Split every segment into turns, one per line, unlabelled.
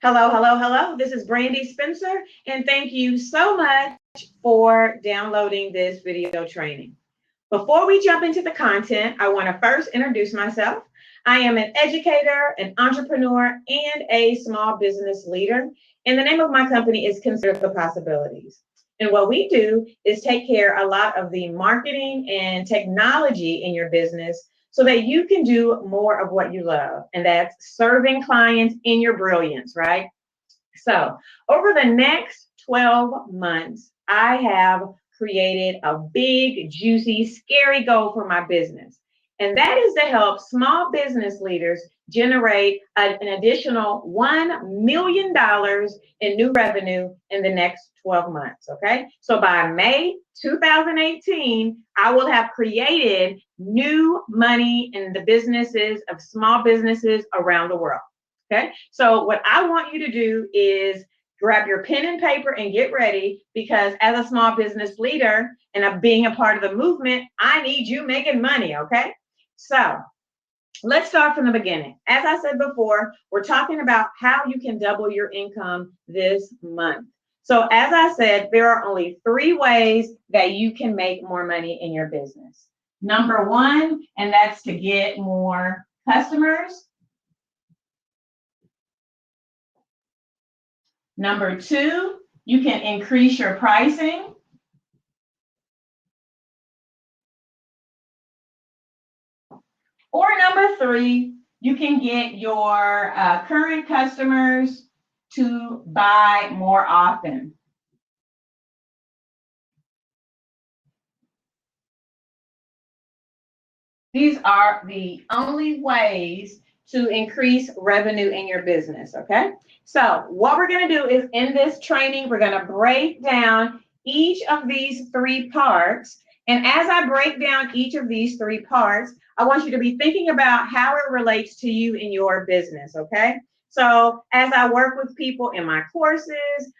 Hello, hello, hello. This is Brandi Spencer, and thank you so much for downloading this video training. Before we jump into the content, I want to first introduce myself. I am an educator, an entrepreneur, and a small business leader. And the name of my company is Consider the Possibilities. And what we do is take care a lot of the marketing and technology in your business so that you can do more of what you love. And that's serving clients in your brilliance, right? So over the next 12 months, I have created a big, juicy, scary goal for my business. And that is to help small business leaders generate an additional $1 million in new revenue in the next 12 months. Okay. So by May 2018, I will have created new money in the businesses of small businesses around the world. Okay, so what I want you to do is grab your pen and paper and get ready, because as a small business leader and being a part of the movement, I need you making money. Okay, so let's start from the beginning. As I said before, we're talking about how you can double your income this month. So as I said, there are only 3 ways that you can make more money in your business. Number 1, and that's to get more customers. Number 2, you can increase your pricing. Or number 3, you can get your current customers to buy more often. These are the only ways to increase revenue in your business, okay? So what we're going to do is, in this training, we're going to break down each of these 3 parts. And as I break down each of these 3 parts, I want you to be thinking about how it relates to you in your business, okay? So as I work with people in my courses,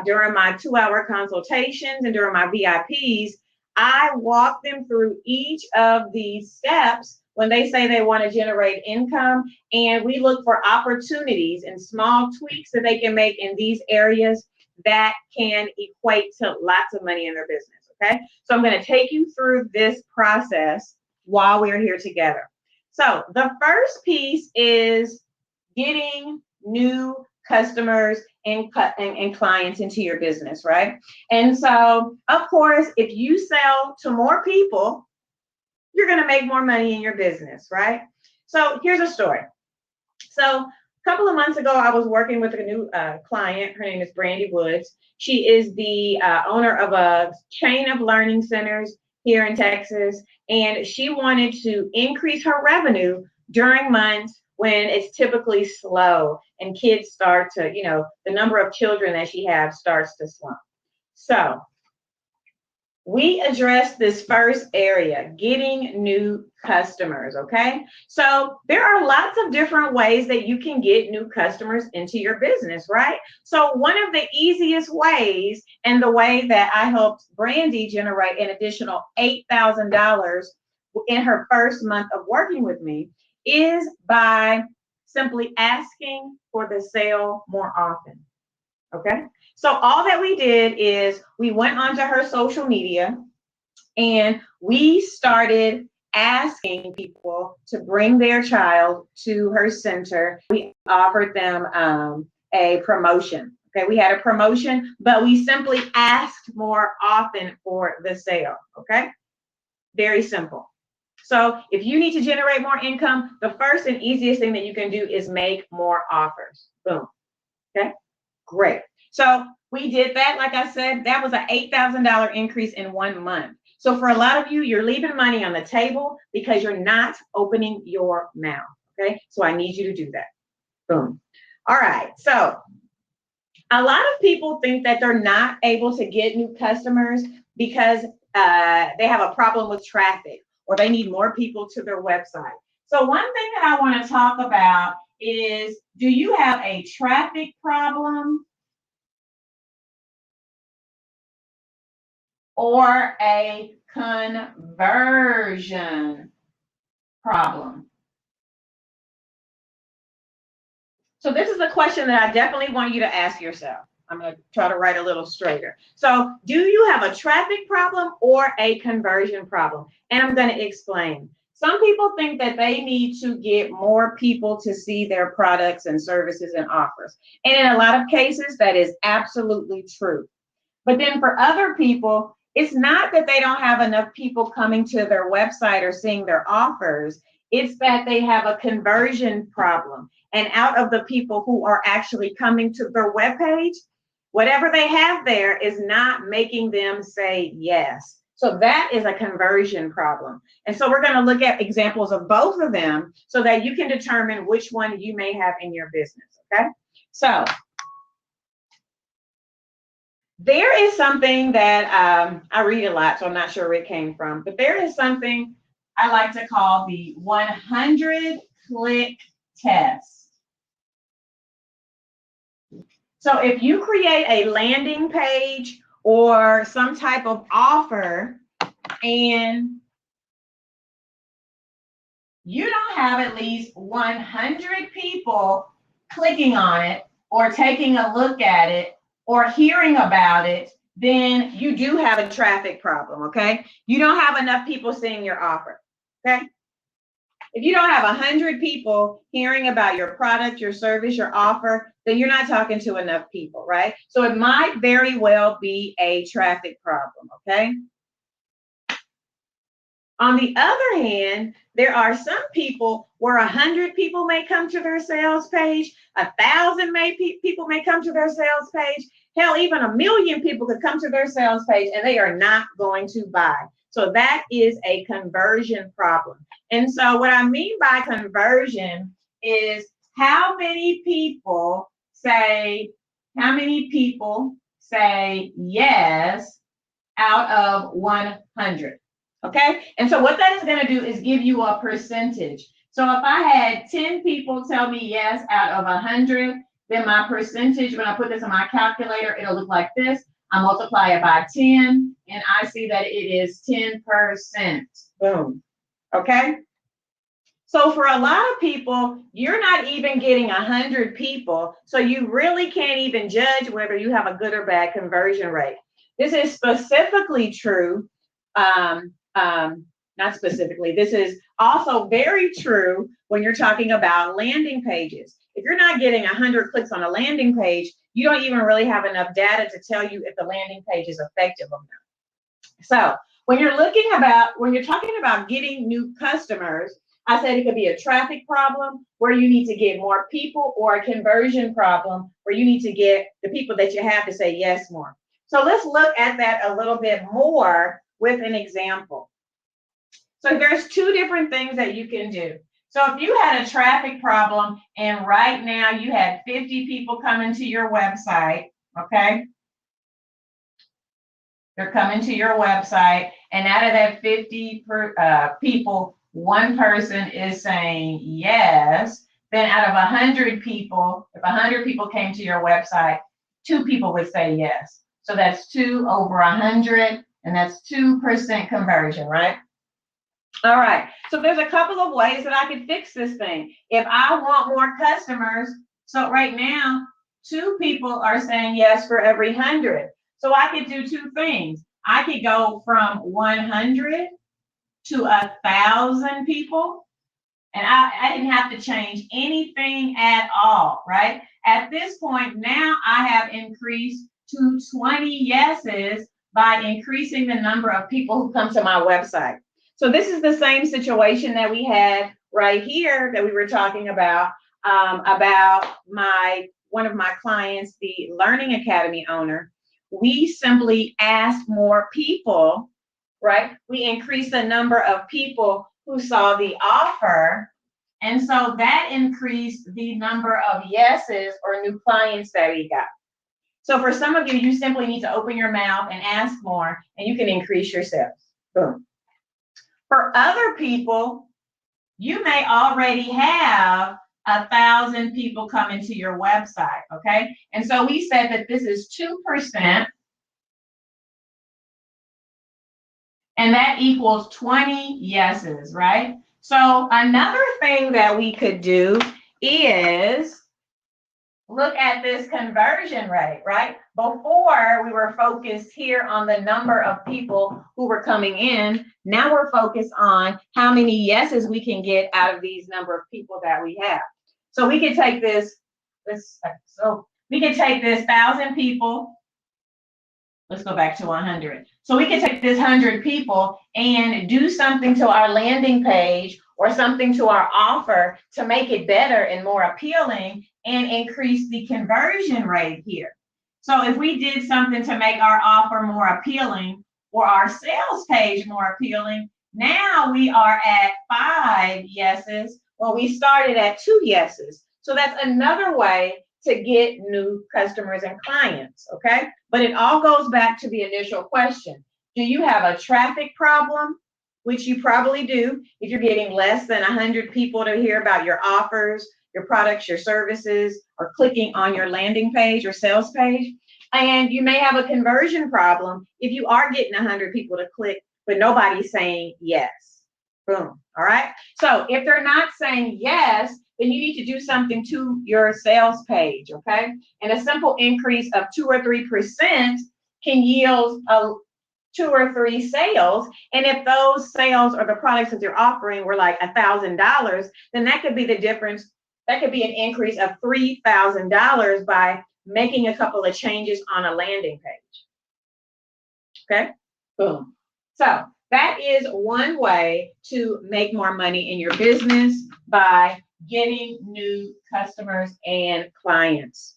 during my 2-hour consultations, and during my VIPs, I walk them through each of these steps when they say they want to generate income, and we look for opportunities and small tweaks that they can make in these areas that can equate to lots of money in their business, okay? So I'm going to take you through this process while we're here together. So the first piece is getting new customers and clients into your business, right? And so, of course, if you sell to more people, you're going to make more money in your business, right? So here's a story. So a couple of months ago, I was working with a new client. Her name is Brandi Woods. She is the owner of a chain of learning centers here in Texas, and she wanted to increase her revenue during months when it's typically slow and kids start to, the number of children that she has starts to slump. So we addressed this first area, getting new customers, okay? So there are lots of different ways that you can get new customers into your business, right? So one of the easiest ways, and the way that I helped Brandi generate an additional $8,000 in her first month of working with me, is by simply asking for the sale more often, okay? So all that we did is we went onto her social media and we started asking people to bring their child to her center. We offered them a promotion. Okay, we had a promotion, but we simply asked more often for the sale. Okay, very simple. So if you need to generate more income, the first and easiest thing that you can do is make more offers. Boom. Okay, great. So we did that. Like I said, that was an $8,000 increase in 1 month. So for a lot of you, you're leaving money on the table because you're not opening your mouth. Okay, so I need you to do that. Boom. All right. So a lot of people think that they're not able to get new customers because they have a problem with traffic, or they need more people to their website. So one thing that I want to talk about is, do you have a traffic problem or a conversion problem? So this is a question that I definitely want you to ask yourself. I'm going to try to write a little straighter. So do you have a traffic problem or a conversion problem? And I'm going to explain. Some people think that they need to get more people to see their products and services and offers. And in a lot of cases, that is absolutely true. But then for other people, it's not that they don't have enough people coming to their website or seeing their offers. It's that they have a conversion problem. And out of the people who are actually coming to their webpage, whatever they have there is not making them say yes. So that is a conversion problem. And so we're going to look at examples of both of them so that you can determine which one you may have in your business. Okay. So there is something that I read a lot, so I'm not sure where it came from, but there is something I like to call the 100 click test. So if you create a landing page or some type of offer and you don't have at least 100 people clicking on it or taking a look at it or hearing about it, then you do have a traffic problem, okay? You don't have enough people seeing your offer, okay? If you don't have 100 people hearing about your product, your service, your offer, then you're not talking to enough people, right? So it might very well be a traffic problem, okay? On the other hand, there are some people where 100 people may come to their sales page, 1,000 people may come to their sales page, hell, even 1,000,000 people could come to their sales page and they are not going to buy. So that is a conversion problem. And so what I mean by conversion is how many people say yes out of 100. Okay, and so what that is going to do is give you a percentage. So if I had 10 people tell me yes out of 100, then my percentage, when I put this in my calculator, it'll look like this. I multiply it by 10, and I see that it is 10%. Boom. Okay. So for a lot of people, you're not even getting 100 people, so you really can't even judge whether you have a good or bad conversion rate. This is specifically true. Not specifically, this is also very true when you're talking about landing pages. If you're not getting 100 clicks on a landing page, you don't even really have enough data to tell you if the landing page is effective or not. So when you're talking about getting new customers, I said it could be a traffic problem where you need to get more people, or a conversion problem where you need to get the people that you have to say yes more. So let's look at that a little bit more with an example. So there's two different things that you can do. So if you had a traffic problem and right now you had 50 people coming to your website, okay? They're coming to your website, and out of that 50 people, one person is saying yes. Then out of 100 people, if 100 people came to your website, 2 people would say yes. So that's 2 over 100, and that's 2% conversion, right? All right, so there's a couple of ways that I could fix this thing. If I want more customers, so right now, 2 people are saying yes for every 100. So I could do 2 things. I could go from 100 to 1,000 people, and I didn't have to change anything at all, right? At this point, now I have increased to 20 yeses by increasing the number of people who come to my website. So this is the same situation that we had right here that we were talking about one of my clients, the Learning Academy owner. We simply asked more people, right? We increased the number of people who saw the offer. And so that increased the number of yeses or new clients that we got. So for some of you, you simply need to open your mouth and ask more, and you can increase your sales. Boom. For other people, you may already have 1,000 people coming to your website, okay? And so we said that this is 2%, and that equals 20 yeses, right? So another thing that we could do is look at this conversion rate, right? Before we were focused here on the number of people who were coming in. Now we're focused on how many yeses we can get out of these number of people that we have. So we can take so we can take this 1,000 people. Let's go back to 100. So we can take this 100 people and do something to our landing page or something to our offer to make it better and more appealing and increase the conversion rate here. So if we did something to make our offer more appealing or our sales page more appealing, now we are at 5 yeses. Well, we started at 2 yeses. So that's another way to get new customers and clients, okay? But it all goes back to the initial question. Do you have a traffic problem? Which you probably do if you're getting less than 100 people to hear about your offers, your products, your services, or clicking on your landing page or sales page. And you may have a conversion problem if you are getting 100 people to click, but nobody's saying yes. Boom. All right. So if they're not saying yes, then you need to do something to your sales page. Okay. And a simple increase of 2 or 3% can yield 2 or 3 sales. And if those sales or the products that you're offering were like $1,000, then that could be the difference. That could be an increase of $3,000 by making a couple of changes on a landing page. Okay. Boom. So that is one way to make more money in your business, by getting new customers and clients.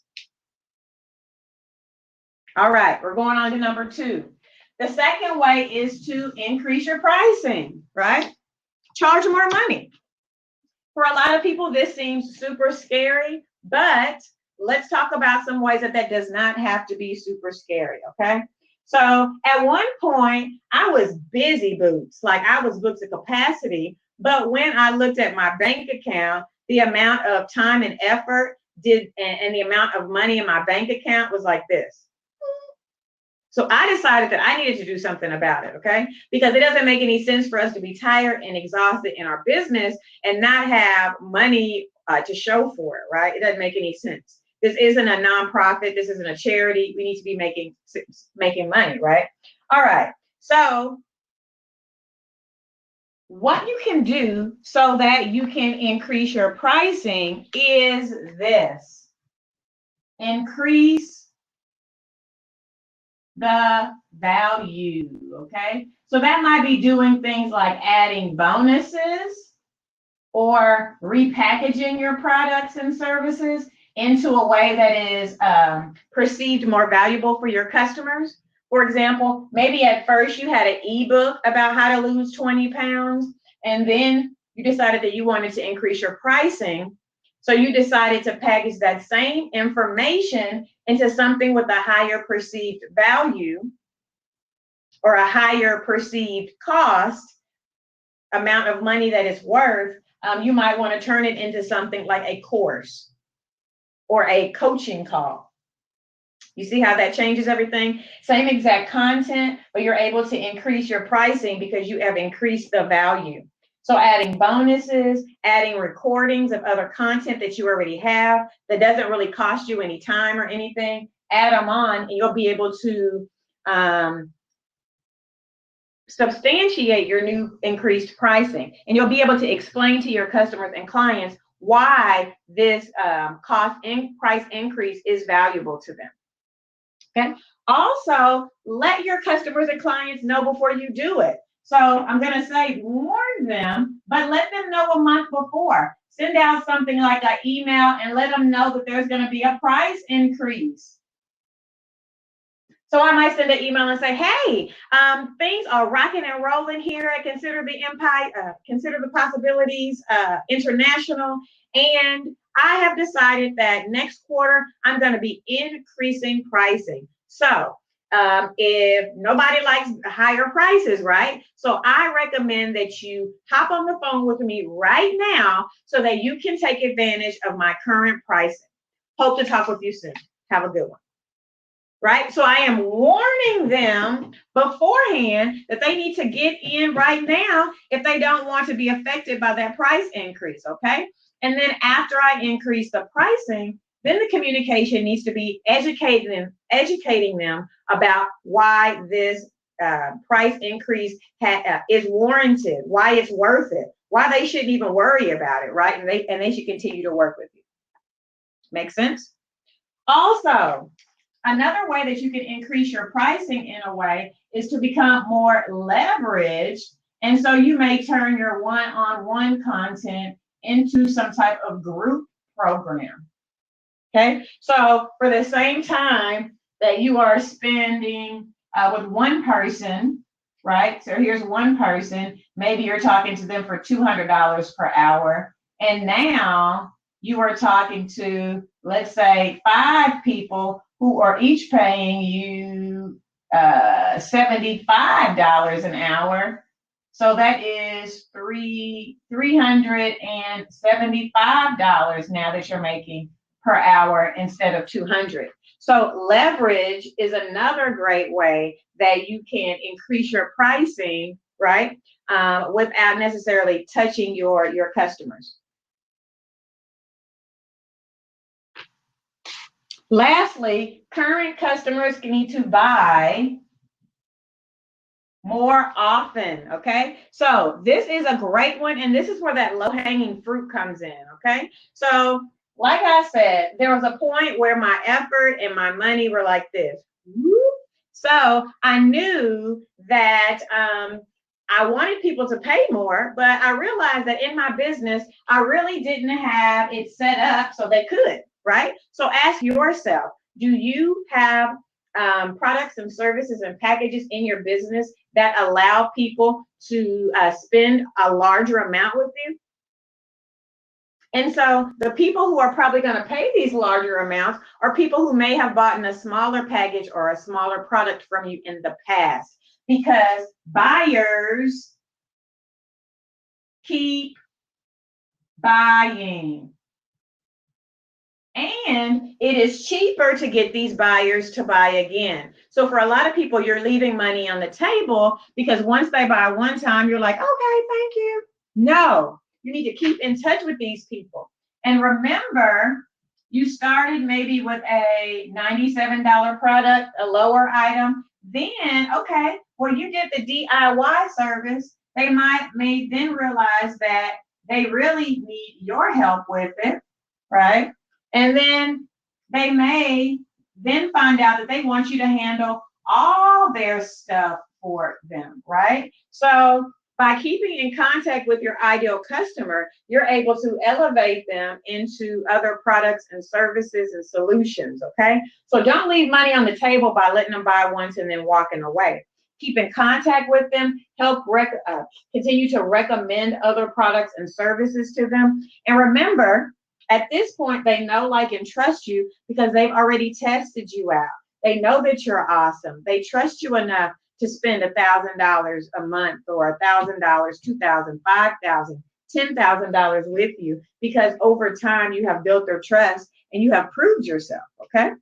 All right, we're going on to number 2. The second way is to increase your pricing, right? Charge more money. For a lot of people, this seems super scary, but let's talk about some ways that does not have to be super scary, okay? So at one point, I was busy boots, like I was booked to capacity. But when I looked at my bank account, the amount of time and effort and the amount of money in my bank account was like this. So I decided that I needed to do something about it, okay? Because it doesn't make any sense for us to be tired and exhausted in our business and not have money to show for it, right? It doesn't make any sense. This isn't a nonprofit. This isn't a charity. We need to be making money, right? All right. So what you can do so that you can increase your pricing is this. Increase the value, okay? So that might be doing things like adding bonuses or repackaging your products and services into a way that is perceived more valuable for your customers. For example, maybe at first you had an ebook about how to lose 20 pounds, and then you decided that you wanted to increase your pricing. So you decided to package that same information into something with a higher perceived value or a higher perceived cost, amount of money that it's worth. You might want to turn it into something like a course or a coaching call. You see how that changes everything? Same exact content, but you're able to increase your pricing because you have increased the value. So adding bonuses, adding recordings of other content that you already have that doesn't really cost you any time or anything, add them on and you'll be able to substantiate your new increased pricing. And you'll be able to explain to your customers and clients why this price increase is valuable to them. Okay. Also, let your customers and clients know before you do it. So I'm going to say warn them, but let them know a month before. Send out something like an email and let them know that there's going to be a price increase. So I might send an email and say, hey, things are rocking and rolling here at Consider the Possibilities International. And I have decided that next quarter, I'm going to be increasing pricing. So if nobody likes higher prices, right? So I recommend that you hop on the phone with me right now so that you can take advantage of my current pricing. Hope to talk with you soon. Have a good one. Right? So I am warning them beforehand that they need to get in right now if they don't want to be affected by that price increase, okay? And then after I increase the pricing, then the communication needs to be educating them about why this price increase is warranted, why it's worth it, why they shouldn't even worry about it, right? And they should continue to work with you. Make sense? Also, another way that you can increase your pricing in a way is to become more leveraged. And so you may turn your one-on-one content into some type of group program. Okay, so for the same time that you are spending with one person, right? So here's one person, maybe you're talking to them for $200 per hour. And now you are talking to, let's say, 5 people who are each paying you $75 an hour. So that is $375 now that you're making per hour instead of 200. So leverage is another great way that you can increase your pricing, right? Without necessarily touching your customers. Lastly, current customers need to buy more often, okay? So this is a great one, and this is where that low-hanging fruit comes in, okay? So like I said, there was a point where my effort and my money were like this. So I knew that I wanted people to pay more, but I realized that in my business, I really didn't have it set up so they could, right? So ask yourself, do you have products and services and packages in your business that allow people to spend a larger amount with you? And so the people who are probably going to pay these larger amounts are people who may have bought a smaller package or a smaller product from you in the past, because buyers keep buying. And it is cheaper to get these buyers to buy again. So for a lot of people, you're leaving money on the table because once they buy one time, you're like, okay, thank you. No, you need to keep in touch with these people. And remember, you started maybe with a $97 product, a lower item. Then, okay, well, you did the DIY service. They may then realize that they really need your help with it, right? And then they may then find out that they want you to handle all their stuff for them, right? So by keeping in contact with your ideal customer, you're able to elevate them into other products and services and solutions, okay? So don't leave money on the table by letting them buy once and then walking away. Keep in contact with them, help continue to recommend other products and services to them. And remember, at this point, they know, like, and trust you because they've already tested you out. They know that you're awesome. They trust you enough to spend $1,000 a month or $1,000, $2,000, $5,000, $10,000 with you because over time you have built their trust and you have proved yourself, okay?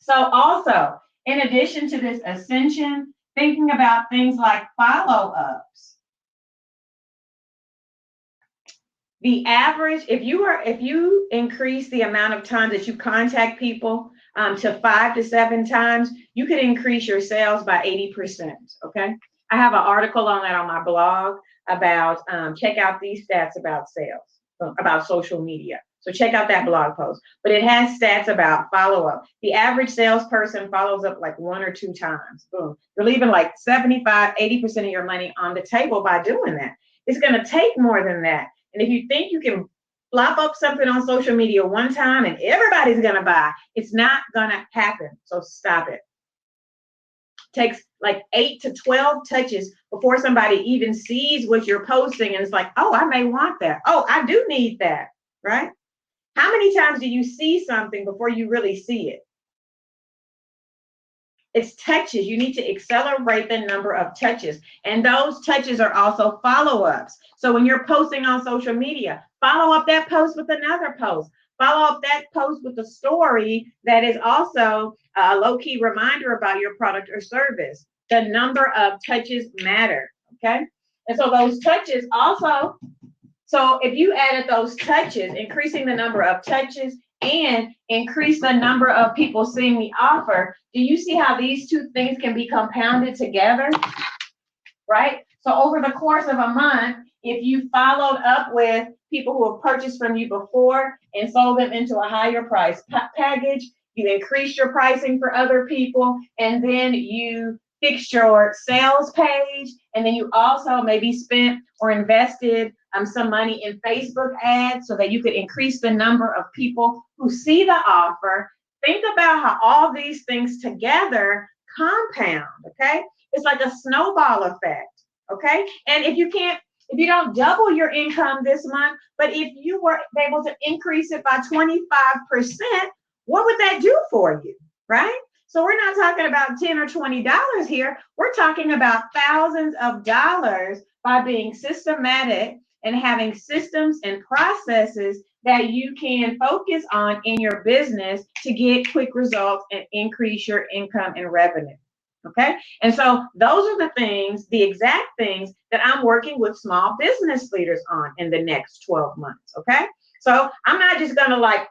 So also, in addition to this ascension, thinking about things like follow-ups. The average, if you increase the amount of times that you contact people to 5 to 7 times, you could increase your sales by 80%, okay? I have an article on that on my blog about, check out these stats about sales, about social media. So check out that blog post. But it has stats about follow-up. The average salesperson follows up like 1 or 2 times. Boom. You're leaving like 75, 80% of your money on the table by doing that. It's going to take more than that. And if you think you can flop up something on social media one time and everybody's going to buy, it's not going to happen. So stop it. Takes like 8 to 12 touches before somebody even sees what you're posting and it's like, oh, I may want that. Oh, I do need that, right? How many times do you see something before you really see it? It's touches. You need to accelerate the number of touches. And those touches are also follow-ups. So when you're posting on social media, follow up that post with another post. Follow up that post with a story that is also a low-key reminder about your product or service. The number of touches matter, okay? And so those touches also, so if you added those touches, increasing the number of touches and increase the number of people seeing the offer, do you see how these two things can be compounded together? Right? So over the course of a month, if you followed up with people who have purchased from you before and sold them into a higher price package, you increased your pricing for other people, and then you fixed your sales page, and then you also maybe spent or invested some money in Facebook ads so that you could increase the number of people who see the offer. Think about how all these things together compound, okay? It's like a snowball effect, okay? And if you don't double your income this month, but if you were able to increase it by 25%, what would that do for you, right? So we're not talking about $10 or $20 here. We're talking about thousands of dollars by being systematic and having systems and processes that you can focus on in your business to get quick results and increase your income and revenue. Okay. And so those are the things, the exact things that I'm working with small business leaders on in the next 12 months. Okay. So I'm not just going to like,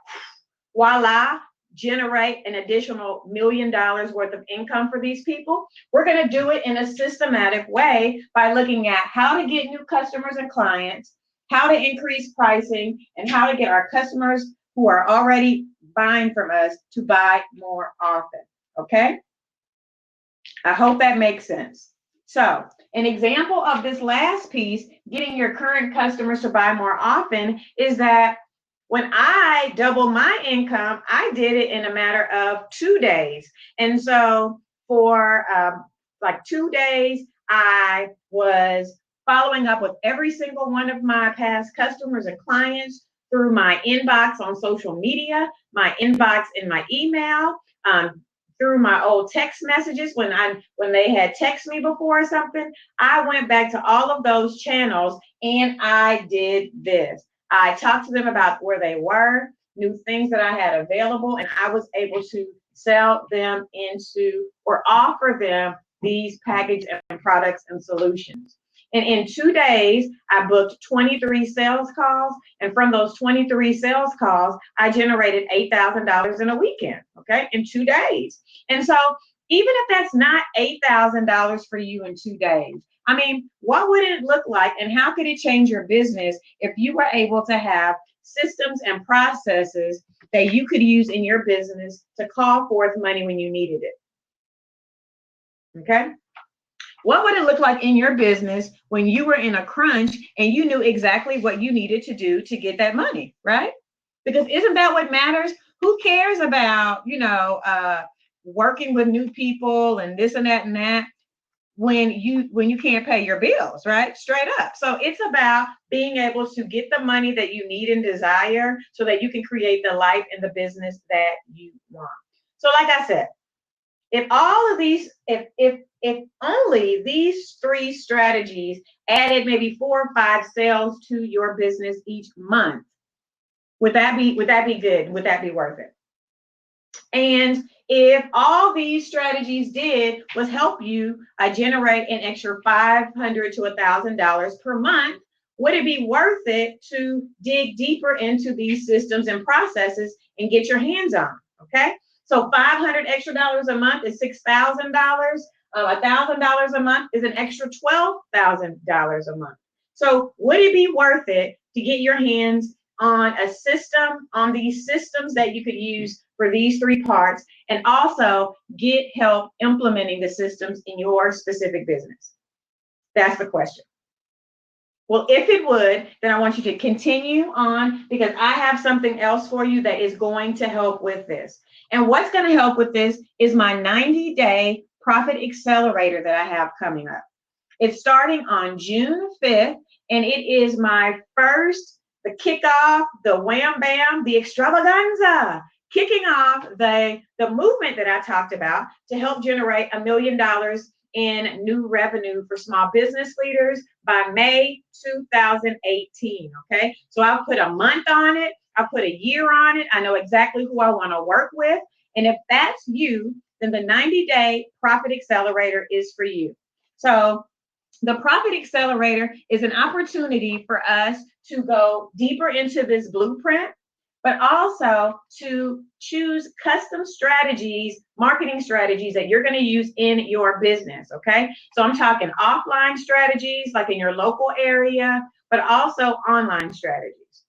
voila, generate an additional $1 million worth of income for these people. We're going to do it in a systematic way by looking at how to get new customers and clients, how to increase pricing, and how to get our customers who are already buying from us to buy more often. Okay. I hope that makes sense. So an example of this last piece, getting your current customers to buy more often, is that when I doubled my income, I did it in a matter of 2 days. And so for like 2 days, I was following up with every single one of my past customers and clients through my inbox on social media, my inbox in my email, through my old text messages when they had texted me before or something. I went back to all of those channels and I did this. I talked to them about where they were, new things that I had available, and I was able to sell them into or offer them these package and products and solutions. And in 2 days, I booked 23 sales calls. And from those 23 sales calls, I generated $8,000 in a weekend, okay, in 2 days. And so even if that's not $8,000 for you in 2 days, I mean, what would it look like and how could it change your business if you were able to have systems and processes that you could use in your business to call forth money when you needed it? Okay. What would it look like in your business when you were in a crunch and you knew exactly what you needed to do to get that money, right? Because isn't that what matters? Who cares about, working with new people and this and that when you can't pay your bills, right? Straight up. So it's about being able to get the money that you need and desire so that you can create the life and the business that you want. So like I said, if all of these, if only these 3 strategies added maybe 4 or 5 sales to your business each month, would that be good? Would that be worth it? And if all these strategies did was help you generate an extra $500 to $1,000 per month, would it be worth it to dig deeper into these systems and processes and get your hands on? Okay. So $500 extra dollars a month is $6,000. $1,000 a month is an extra $12,000 a month. So would it be worth it to get your hands on a system, on these systems that you could use for these 3 parts, and also get help implementing the systems in your specific business? That's the question. Well, if it would, then I want you to continue on because I have something else for you that is going to help with this. And what's going to help with this is my 90-day Profit Accelerator that I have coming up. It's starting on June 5th, and it is my first, the kickoff, the wham bam, the extravaganza, kicking off the movement that I talked about to help generate $1 million in new revenue for small business leaders by May 2018. Okay, so I'll put a month on it, I'll put a year on it. I know exactly who I want to work with. And if that's you, then the 90-day Profit Accelerator is for you. So the Profit Accelerator is an opportunity for us to go deeper into this blueprint, but also to choose custom strategies, marketing strategies that you're going to use in your business. Okay. So I'm talking offline strategies like in your local area, but also online strategies.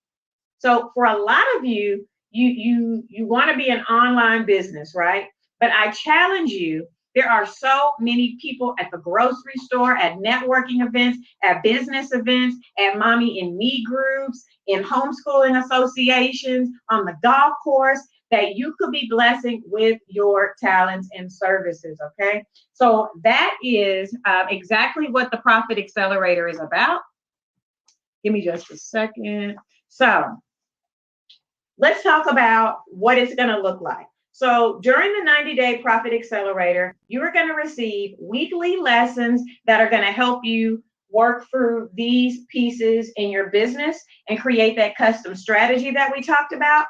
So for a lot of you, you want to be an online business, right? But I challenge you, there are so many people at the grocery store, at networking events, at business events, at mommy and me groups, in homeschooling associations, on the golf course, that you could be blessing with your talents and services, okay? So that is exactly what the Profit Accelerator is about. Give me just a second. So let's talk about what it's going to look like. So during the 90-day Profit Accelerator, you are going to receive weekly lessons that are going to help you work through these pieces in your business and create that custom strategy that we talked about.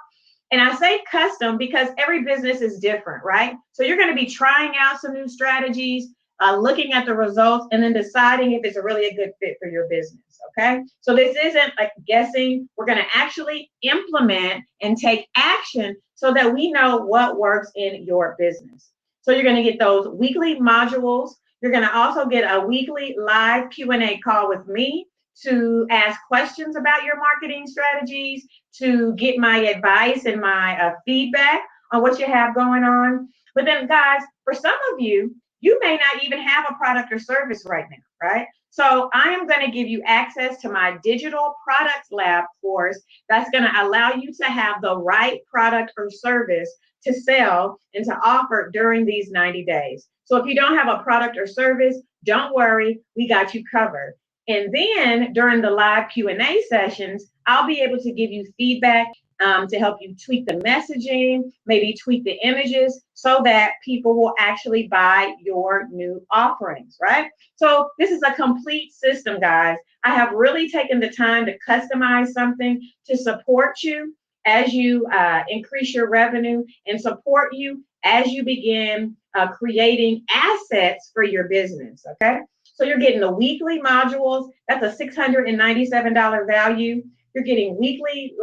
And I say custom because every business is different, right? So you're going to be trying out some new strategies, looking at the results, and then deciding if it's really a good fit for your business, okay? So this isn't like guessing. We're going to actually implement and take action so that we know what works in your business. So you're going to get those weekly modules. You're going to also get a weekly live Q&A call with me to ask questions about your marketing strategies, to get my advice and my feedback on what you have going on. But then, guys, for some of you, you may not even have a product or service right now, right? So I am going to give you access to my digital products lab course that's going to allow you to have the right product or service to sell and to offer during these 90 days. So if you don't have a product or service, don't worry, we got you covered. And then during the live Q&A sessions, I'll be able to give you feedback to help you tweak the messaging, maybe tweak the images so that people will actually buy your new offerings, right? So this is a complete system, guys. I have really taken the time to customize something to support you as you increase your revenue and support you as you begin creating assets for your business, okay? So you're getting the weekly modules. That's a $697 value. You're getting weekly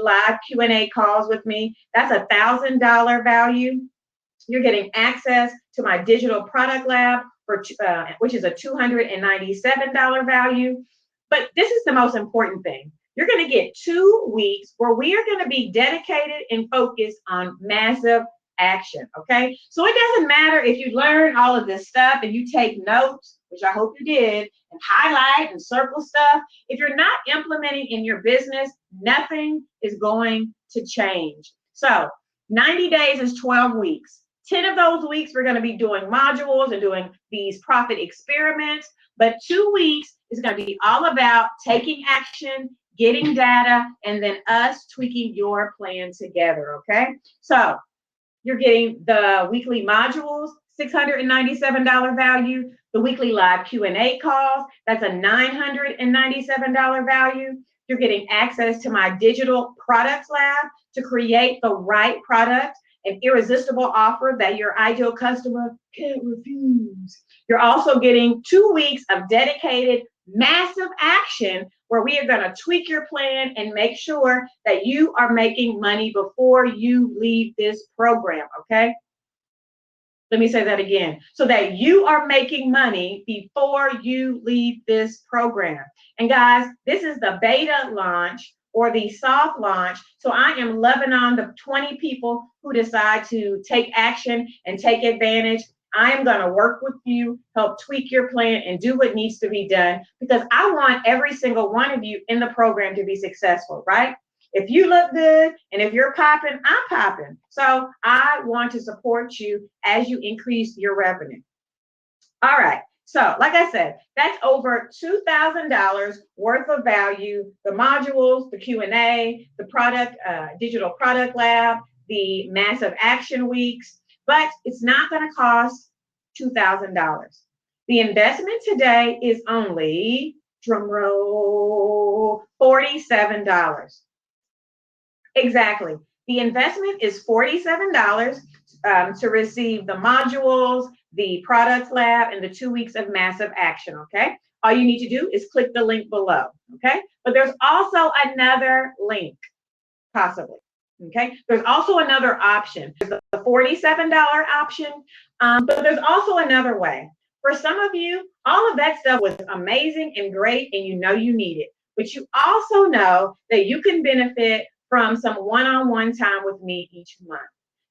live Q&A calls with me. That's a $1,000 value. You're getting access to my digital product lab, which is a $297 value. But this is the most important thing. You're going to get 2 weeks where we are going to be dedicated and focused on massive action, okay? So it doesn't matter if you learn all of this stuff and you take notes, which I hope you did, and highlight and circle stuff. If you're not implementing in your business, nothing is going to change. So 90 days is 12 weeks. 10 of those weeks, we're going to be doing modules and doing these profit experiments. But 2 weeks is going to be all about taking action, getting data, and then us tweaking your plan together, okay? So you're getting the weekly modules, $697 value, the weekly live Q&A calls, that's a $997 value. You're getting access to my digital products lab to create the right product, an irresistible offer that your ideal customer can't refuse. You're also getting 2 weeks of dedicated massive action where we are going to tweak your plan and make sure that you are making money before you leave this program, okay? Let me say that again. So that you are making money before you leave this program. And guys, this is the beta launch or the soft launch. So I am loving on the 20 people who decide to take action and take advantage. I am going to work with you, help tweak your plan and do what needs to be done because I want every single one of you in the program to be successful, right? If you look good and if you're popping, I'm popping. So I want to support you as you increase your revenue. All right. So like I said, that's over $2,000 worth of value. The modules, the Q&A, the product, digital product lab, the massive action weeks, but it's not going to cost $2,000. The investment today is only, drum roll, $47. Exactly. The investment is $47 to receive the modules, the product lab, and the 2 weeks of massive action, okay? All you need to do is click the link below, okay? But there's also another link. possibly. Okay. There's also another option. There's the $47 option, but there's also another way. For some of you, all of that stuff was amazing and great, and you know you need it. But you also know that you can benefit from some one-on-one time with me each month.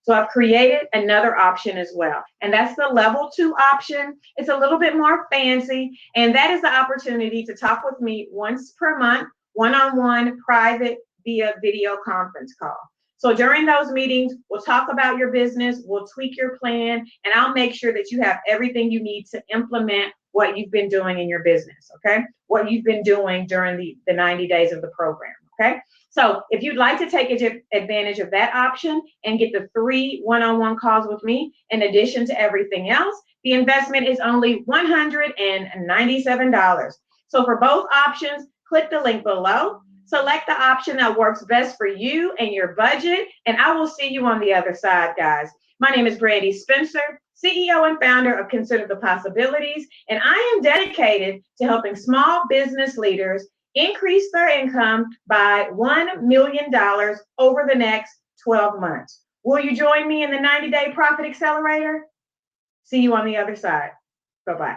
So I've created another option as well. And that's the level 2 option. It's a little bit more fancy. And that is the opportunity to talk with me once per month, one-on-one, private, via video conference call. So during those meetings, we'll talk about your business, we'll tweak your plan, and I'll make sure that you have everything you need to implement what you've been doing in your business, okay? What you've been doing during the 90 days of the program, okay? So if you'd like to take advantage of that option and get the 3 one-on-one calls with me, in addition to everything else, the investment is only $197. So for both options, click the link below. Select the option that works best for you and your budget, and I will see you on the other side, guys. My name is Brandi Spencer, CEO and founder of Consider the Possibilities, and I am dedicated to helping small business leaders increase their income by $1 million over the next 12 months. Will you join me in the 90-day Profit Accelerator? See you on the other side. Bye-bye.